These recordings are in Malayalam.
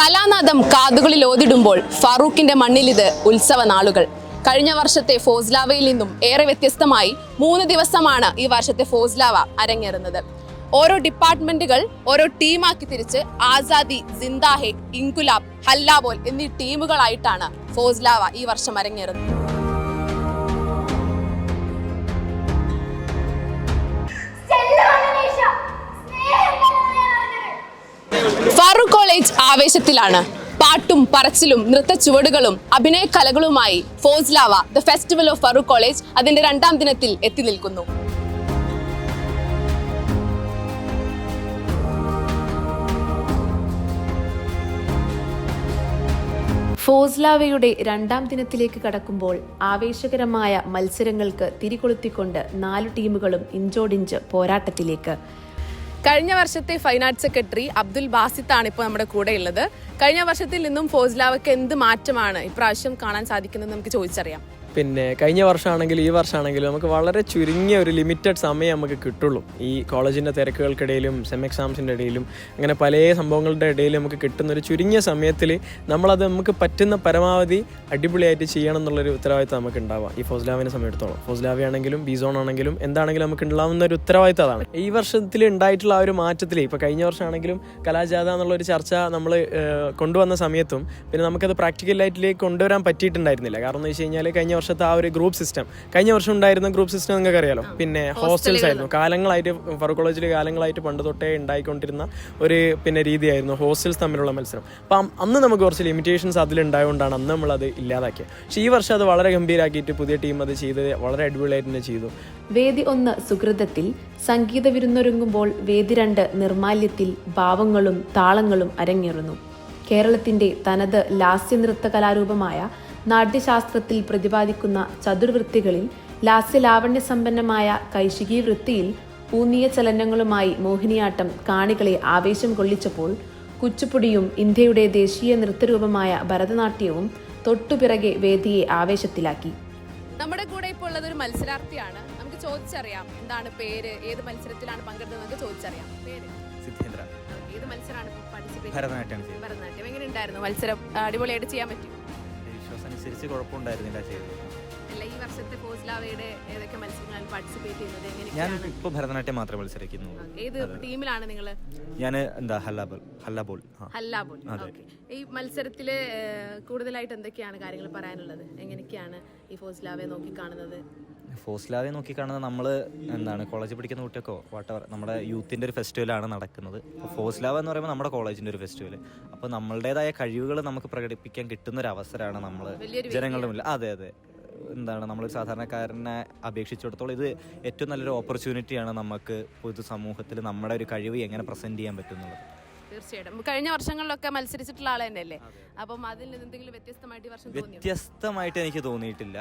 കലാനാദം കാതുകളിൽ ഓതിടുമ്പോൾ ഫാറൂഖിന്റെ മണ്ണിലിത് ഉത്സവ നാളുകൾ. കഴിഞ്ഞ വർഷത്തെ ഫോസ്ലാവയിൽ നിന്നും ഏറെ വ്യത്യസ്തമായി 3 ദിവസമാണ് ഈ വർഷത്തെ ഫോസ്ലാവ അരങ്ങേറുന്നത്. ഓരോ ഡിപ്പാർട്ട്മെന്റുകൾ ഓരോ ടീമാക്കി തിരിച്ച് ആസാദി, സിന്ദാഹെ, ഇൻകുലാബ്, ഹല്ലാബോൽ എന്നീ ടീമുകളായിട്ടാണ് ഫോസ്ലാവ ഈ വർഷം അരങ്ങേറുന്നത്. ഫാറൂഖ് കോളേജ് ആവേശത്തിലാണ്. പാട്ടും പറച്ചിലും നൃത്ത ചുവടുകളും അഭിനയ കലകളുമായി Foslava the festival of Farooq college അതിന്റെ 2ാം ദിനത്തിൽ എത്തി നിൽക്കുന്നു. ഫോസ്ലാവയുടെ 2ാം ദിനത്തിലേക്ക് കടക്കുമ്പോൾ ആവേശകരമായ മത്സരങ്ങൾക്ക് തിരികൊളുത്തിക്കൊണ്ട് 4 ടീമുകളും ഇഞ്ചോടിഞ്ച് പോരാട്ടത്തിലേക്ക്. കഴിഞ്ഞ വർഷത്തെ ഫൈൻ ആർട്സ് സെക്രട്ടറി അബ്ദുൽ ബാസിത്താണ് ഇപ്പോൾ നമ്മുടെ കൂടെ ഉള്ളത്. കഴിഞ്ഞ വർഷത്തിൽ നിന്നും ഫോസ്ലാവയ്ക്ക് എന്ത് മാറ്റമാണ് ഇപ്രാവശ്യം കാണാൻ സാധിക്കുന്നത് നമുക്ക് ചോദിച്ചറിയാം. പിന്നെ കഴിഞ്ഞ വർഷമാണെങ്കിലും ഈ വർഷമാണെങ്കിലും നമുക്ക് വളരെ ചുരുങ്ങിയ ഒരു ലിമിറ്റഡ് സമയം നമുക്ക് കിട്ടുള്ളൂ. ഈ കോളേജിൻ്റെ തിരക്കുകൾക്കിടയിലും സെം എക്സാംസിൻ്റെ ഇടയിലും അങ്ങനെ പല സംഭവങ്ങളുടെ ഇടയിൽ നമുക്ക് കിട്ടുന്ന ഒരു ചുരുങ്ങിയ സമയത്തിൽ നമ്മളത് നമുക്ക് പറ്റുന്ന പരമാവധി അടിപൊളിയായിട്ട് ചെയ്യണം എന്നുള്ളൊരു ഉത്തരവാദിത്തം നമുക്ക് ഉണ്ടാവുക. ഈ ഫോസ്ലാവിനെ സമയത്തോളം ഫോസ്ലാവയാണെങ്കിലും ബിസോൺ ആണെങ്കിലും എന്താണെങ്കിലും നമുക്ക് ഉണ്ടാവുന്ന ഒരു ഉത്തരവാദിത്തം അതാണ്. ഈ വർഷത്തിൽ ഉണ്ടായിട്ടുള്ള ആ ഒരു മാറ്റത്തിൽ ഇപ്പോൾ കഴിഞ്ഞ വർഷമാണെങ്കിലും കലാജാഥ എന്നുള്ളൊരു ചർച്ച നമ്മൾ കൊണ്ടുവന്ന സമയത്തും പിന്നെ നമുക്കത് പ്രാക്ടിക്കലായിട്ടിലേക്ക് കൊണ്ടുവരാൻ പറ്റിയിട്ടുണ്ടായിരുന്നില്ല. കാരണം എന്ന് വെച്ച് കഴിഞ്ഞാൽ കഴിഞ്ഞ വർഷത്തെ ആ ഒരു ഗ്രൂപ്പ് സിസ്റ്റം, കഴിഞ്ഞ വർഷം ഉണ്ടായിരുന്ന ഗ്രൂപ്പ് സിസ്റ്റം നിങ്ങൾക്ക് അറിയാലോ. പിന്നെ ഹോസ്റ്റൽസ് ആയിരുന്നു കാലങ്ങളായിട്ട്, ഫാറൂഖ് കോളേജിൽ കാലങ്ങളായിട്ട് പണ്ട് തൊട്ടേ ഉണ്ടായിക്കൊണ്ടിരുന്ന ഒരു പിന്നെ രീതിയായിരുന്നു ഹോസ്റ്റൽസ് തമ്മിലുള്ള മത്സരം. അപ്പം അന്ന് നമുക്ക് കുറച്ച് ലിമിറ്റേഷൻസ് അതിലുണ്ടായതുകൊണ്ടാണ് അന്ന് നമ്മളത് ഇല്ലാതാക്കിയത്. പക്ഷേ ഈ വർഷം അത് വളരെ ഗംഭീരമാക്കിയിട്ട് പുതിയ ടീം അത് ചെയ്ത് വളരെ അടിപൊളിയായിട്ട് തന്നെ ചെയ്തു. വേദി 1 സുഹൃതത്തിൽ സംഗീത വിരുന്നൊരുങ്ങുമ്പോൾ വേദി 2 നിർമാല്യത്തിൽ ഭാവങ്ങളും താളങ്ങളും അരങ്ങേറുന്നു. കേരളത്തിന്റെ തനത് ലാസ്യനൃത്ത കലാരൂപമായ നാട്യശാസ്ത്രത്തിൽ പ്രതിപാദിക്കുന്ന ചതുർവൃത്തികളിൽ ലാസ്യലാവണ്യ സമ്പന്നമായ കൈശികി വൃത്തിയിൽ ഊന്നിയ ചലനങ്ങളുമായി മോഹിനിയാട്ടം കാണികളെ ആവേശം കൊള്ളിച്ചപ്പോൾ കുച്ചുപ്പുടിയും ഇന്ത്യയുടെ ദേശീയ നൃത്തരൂപമായ ഭരതനാട്യവും തൊട്ടുപിറകെ വേദിയെ ആവേശത്തിലാക്കി. നമ്മുടെ കൂടെ ഇപ്പോൾ ഉള്ളത് ഒരു മത്സരാർത്ഥിയാണ്. നമുക്ക് ചോദിച്ചറിയാം എന്താണ് പേര്, ഏത് മത്സരത്തിലാണ് പങ്കെടുത്തത് നമുക്ക് ചോദിച്ചറിയാം. പേര് സിദ്ധേന്ദ്ര. ഏത് മത്സരമാണ് പാർട്ടിസിപ്പേറ്റ്? ഭരതനാട്യം. ഭരതനാട്യം. എങ്ങനെ ഉണ്ടായിരുന്നു മത്സരം? അടിപൊളിയായിട്ട് ചെയ്യാൻ പറ്റും? അനുസരിച്ച് കുഴപ്പമുണ്ടായിരുന്നില്ല ചെയ്തത്. ഈ വർഷത്തെ ഫോസ്ലാവയുടെ ഏതൊക്കെ മത്സരങ്ങളിൽ പാർട്ടിസിപ്പേറ്റ് ചെയ്യുന്നത്? ഞാൻ ഇപ്പോൾ ഭരതനാട്യം മാത്രമേ മത്സരിക്കുന്നു. ഏത് ടീമിലാണ് നിങ്ങൾ? ഞാൻ ഹല്ലാബോൾ. ഈ മത്സരത്തില് കൂടുതലായിട്ട് എന്തൊക്കെയാണ് കാര്യങ്ങൾ പറയാനുള്ളത്? എങ്ങനെയൊക്കെയാണ് ഈ ഫോസ്ലാവയെ നോക്കിക്കാണുന്നത്? ഫോസ്ലാവയെ നോക്കിക്കാണുന്നത് നമ്മൾ കോളേജിൽ പഠിക്കുന്ന കുട്ടിയൊക്കെ വാട്ടവർ നമ്മുടെ യൂത്തിൻ്റെ ഒരു ഫെസ്റ്റിവലാണ് നടക്കുന്നത്. അപ്പോൾ ഫോസ്ലാവ എന്ന് പറയുമ്പോൾ നമ്മുടെ കോളേജിൻ്റെ ഒരു ഫെസ്റ്റിവൽ. അപ്പോൾ നമ്മളുടേതായ കഴിവുകൾ നമുക്ക് പ്രകടിപ്പിക്കാൻ കിട്ടുന്ന ഒരു അവസരമാണ് നമ്മൾ ജനങ്ങളുടെ മുന്നിൽ. അതെ നമ്മളൊരു സാധാരണക്കാരനെ അപേക്ഷിച്ചിടത്തോളം ഇത് ഏറ്റവും നല്ലൊരു ഓപ്പർച്യൂണിറ്റിയാണ് നമുക്ക് പൊതുസമൂഹത്തിൽ നമ്മുടെ ഒരു കഴിവ് എങ്ങനെ പ്രസന്റ് ചെയ്യാൻ പറ്റുന്നുള്ളത്. തീർച്ചയായിട്ടും കഴിഞ്ഞ വർഷങ്ങളിലൊക്കെ മത്സരിച്ചിട്ടുള്ള ആൾ തന്നെയല്ലേ? അപ്പം അതിൽ എന്തെങ്കിലും വ്യത്യസ്തമായിട്ട് എനിക്ക് തോന്നിയിട്ടില്ല.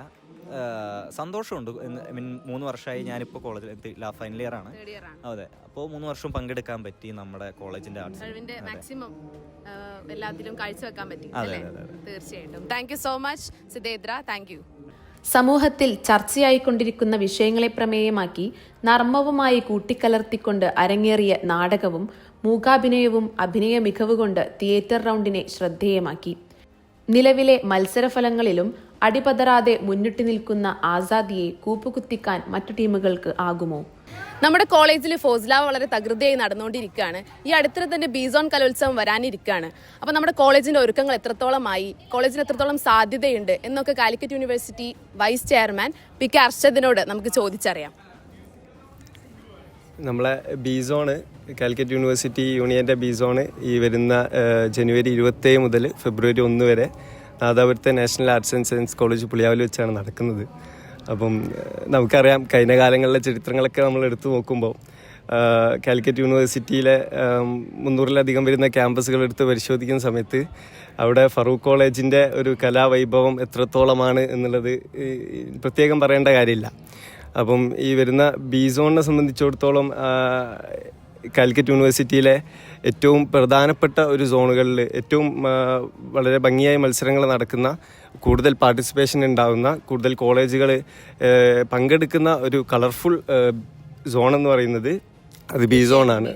സന്തോഷമുണ്ട്. 3 വർഷമായി ഞാനിപ്പോൾ കോളേജിൽ ഫൈനൽ ഇയർ ആണ്. അതെ, അപ്പോൾ 3 വർഷം പങ്കെടുക്കാൻ പറ്റി നമ്മുടെ കോളേജിന്റെ മാക്സിമം എല്ലാത്തിലും കാഴ്ചവെക്കാൻ പറ്റി. തീർച്ചയായിട്ടും. Thank you so much Siddhendra. Thank you. സമൂഹത്തിൽ ചർച്ചയായിക്കൊണ്ടിരിക്കുന്ന വിഷയങ്ങളെ പ്രമേയമാക്കി നർമ്മവുമായി കൂട്ടിക്കലർത്തിക്കൊണ്ട് അരങ്ങേറിയ നാടകവും മൂകാഭിനയവും അഭിനയ മികവുകൊണ്ട് തിയേറ്റർ റൗണ്ടിനെ ശ്രദ്ധേയമാക്കി. നിലവിലെ മത്സരഫലങ്ങളിലും അടിപതറാതെ മുന്നിട്ട് നിൽക്കുന്ന ആസാദിയെ കൂപ്പുകുത്തിക്കാൻ മറ്റു ടീമുകൾക്ക് ആകുമോ? നമ്മുടെ കോളേജിൽ ഫോസ്ലാവ വളരെ തകൃതിയായി നടന്നുകൊണ്ടിരിക്കുകയാണ്. ഈ അടുത്തിടെ തന്നെ ബിസോൺ കലോത്സവം വരാനിരിക്കുകയാണ്. അപ്പോൾ നമ്മുടെ കോളേജിന്റെ ഒരുക്കങ്ങൾ എത്രത്തോളമായി, കോളേജിന് എത്രത്തോളം സാധ്യതയുണ്ട് എന്നൊക്കെ Calicut university vice chairman P K അർഷദിനോട് നമുക്ക് ചോദിച്ചറിയാം. നമ്മളെ ബിസോണ് കാലിക്കറ്റ് യൂണിവേഴ്സിറ്റി യൂണിയൻ്റെ ബിസോണ് ഈ വരുന്ന ജനുവരി 27 മുതൽ ഫെബ്രുവരി 1 വരെ നാദാപുരത്തെ national arts and science college പുളിയാവിൽ വെച്ചാണ് നടക്കുന്നത്. അപ്പം നമുക്കറിയാം കഴിഞ്ഞ കാലങ്ങളിലെ ചരിത്രങ്ങളൊക്കെ നമ്മൾ എടുത്തു നോക്കുമ്പോൾ കാലിക്കറ്റ് യൂണിവേഴ്സിറ്റിയിലെ 300-ലധികം വരുന്ന ക്യാമ്പസുകൾ എടുത്ത് പരിശോധിക്കുന്ന സമയത്ത് അവിടെ ഫറൂഖ് കോളേജിൻ്റെ ഒരു കലാവൈഭവം എത്രത്തോളമാണ് എന്നുള്ളത് പ്രത്യേകം പറയേണ്ട കാര്യമില്ല. അപ്പം ഈ വരുന്ന ബിസോണിനെ സംബന്ധിച്ചിടത്തോളം കാലിക്കറ്റ് യൂണിവേഴ്സിറ്റിയിലെ ഏറ്റവും പ്രധാനപ്പെട്ട ഒരു സോണുകളിൽ ഏറ്റവും വളരെ ഭംഗിയായ മത്സരങ്ങൾ നടക്കുന്ന, കൂടുതൽ പാർട്ടിസിപ്പേഷൻ ഉണ്ടാകുന്ന, കൂടുതൽ കോളേജുകൾ പങ്കെടുക്കുന്ന ഒരു കളർഫുൾ സോൺ എന്ന് പറയുന്നത് അത് ബി സോണാണ്.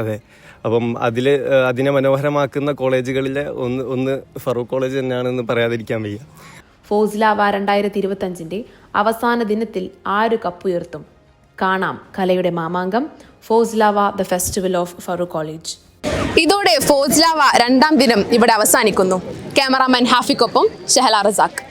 അതെ. അപ്പം അതിനെ മനോഹരമാക്കുന്ന കോളേജുകളിലെ ഒന്ന് ഫറൂഖ് കോളേജ് തന്നെയാണെന്ന് പറയാതിരിക്കാൻ വയ്യ. ഫോസ്ലാവ 2025 അവസാന ദിനത്തിൽ 6 കപ്പുയർത്തും. കാണാം കലയുടെ മാമാങ്കം. Foslava the festival of Farooq college. ഇതോടെ ഫോസ്ലാവ 2ാം ദിനം ഇവിടെ അവസാനിക്കുന്നു. ക്യാമറാമാൻ ഹാഫിക്കൊപ്പം ഷഹല റസാഖ്.